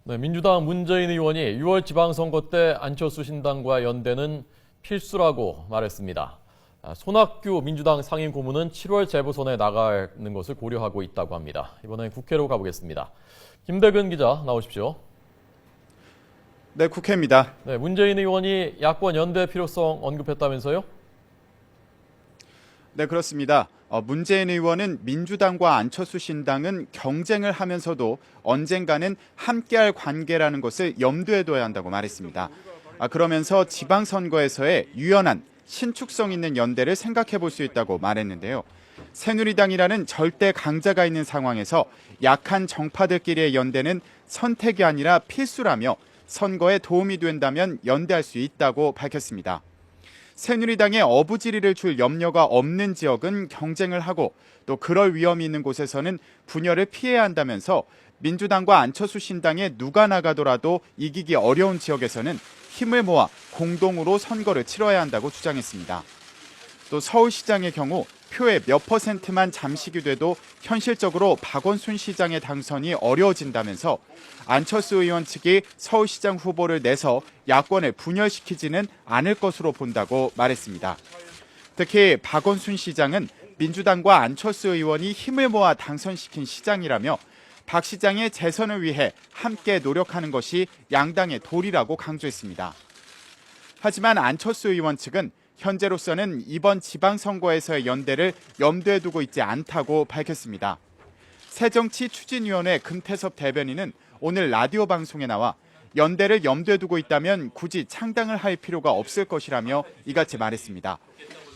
네, 민주당 문재인 의원이 6월 지방선거 때 안철수 신당과 연대는 필수라고 말했습니다. 손학규 민주당 상임고문은 7월 재보선에 나가는 것을 고려하고 있다고 합니다. 이번엔 국회로 가보겠습니다. 김대근 기자 나오십시오. 네, 국회입니다. 네, 문재인 의원이 야권 연대 필요성 언급했다면서요? 네, 그렇습니다. 문재인 의원은 민주당과 안철수 신당은 경쟁을 하면서도 언젠가는 함께할 관계라는 것을 염두에 둬야 한다고 말했습니다. 그러면서 지방선거에서의 유연한 신축성 있는 연대를 생각해 볼 수 있다고 말했는데요. 새누리당이라는 절대 강자가 있는 상황에서 약한 정파들끼리의 연대는 선택이 아니라 필수라며 선거에 도움이 된다면 연대할 수 있다고 밝혔습니다. 새누리당에 어부지리를 줄 염려가 없는 지역은 경쟁을 하고 또 그럴 위험이 있는 곳에서는 분열을 피해야 한다면서 민주당과 안철수 신당에 누가 나가더라도 이기기 어려운 지역에서는 힘을 모아 공동으로 선거를 치러야 한다고 주장했습니다. 또 서울시장의 경우 표의 몇 %만 잠식이 돼도 현실적으로 박원순 시장의 당선이 어려워진다면서 안철수 의원 측이 서울시장 후보를 내서 야권을 분열시키지는 않을 것으로 본다고 말했습니다. 특히 박원순 시장은 민주당과 안철수 의원이 힘을 모아 당선시킨 시장이라며 박 시장의 재선을 위해 함께 노력하는 것이 양당의 도리라고 강조했습니다. 하지만 안철수 의원 측은 현재로서는 이번 지방선거에서의 연대를 염두에 두고 있지 않다고 밝혔습니다. 새정치추진위원회 금태섭 대변인은 오늘 라디오 방송에 나와 연대를 염두에 두고 있다면 굳이 창당을 할 필요가 없을 것이라며 이같이 말했습니다.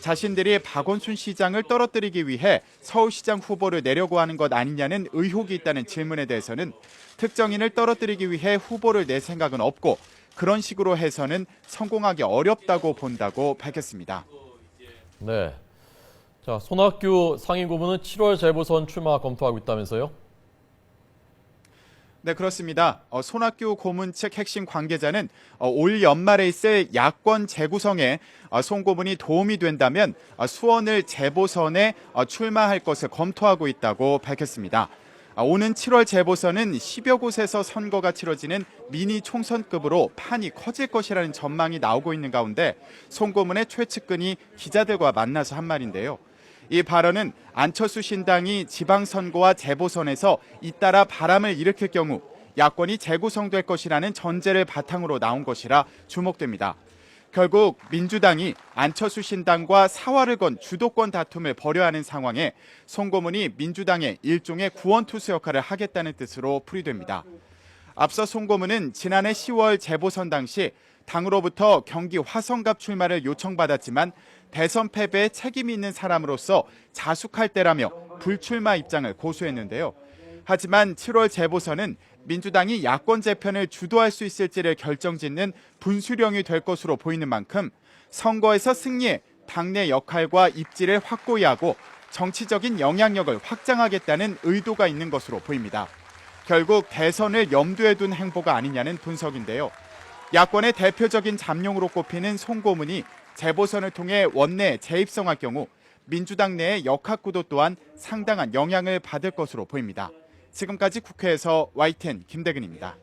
자신들이 박원순 시장을 떨어뜨리기 위해 서울시장 후보를 내려고 하는 것 아니냐는 의혹이 있다는 질문에 대해서는 특정인을 떨어뜨리기 위해 후보를 낼 생각은 없고 그런 식으로 해서는 성공하기 어렵다고 본다고 밝혔습니다. 네. 자, 손학규 상임고문은 7월 재보선 출마 검토하고 있다면서요? 네, 그렇습니다. 손학규 고문 측 핵심 관계자는 올 연말에 있을 야권 재구성에 손 고문이 도움이 된다면 수원을 재보선에 출마할 것을 검토하고 있다고 밝혔습니다. 오는 7월 재보선은 10여 곳에서 선거가 치러지는 미니 총선급으로 판이 커질 것이라는 전망이 나오고 있는 가운데 손 고문의 최측근이 기자들과 만나서 한 말인데요. 이 발언은 안철수 신당이 지방선거와 재보선에서 잇따라 바람을 일으킬 경우 야권이 재구성될 것이라는 전제를 바탕으로 나온 것이라 주목됩니다. 결국 민주당이 안철수 신당과 사활을 건 주도권 다툼을 벌여야 하는 상황에 손 고문이 민주당의 일종의 구원투수 역할을 하겠다는 뜻으로 풀이됩니다. 앞서 손 고문은 지난해 10월 재보선 당시 당으로부터 경기 화성갑 출마를 요청받았지만 대선 패배에 책임이 있는 사람으로서 자숙할 때라며 불출마 입장을 고수했는데요. 하지만 7월 재보선은 민주당이 야권 재편을 주도할 수 있을지를 결정짓는 분수령이 될 것으로 보이는 만큼 선거에서 승리해 당내 역할과 입지를 확고히 하고 정치적인 영향력을 확장하겠다는 의도가 있는 것으로 보입니다. 결국 대선을 염두에 둔 행보가 아니냐는 분석인데요. 야권의 대표적인 잠룡으로 꼽히는 손 고문이 재보선을 통해 원내에 재입성할 경우 민주당 내의 역학구도 또한 상당한 영향을 받을 것으로 보입니다. 지금까지 국회에서 YTN 김대근입니다.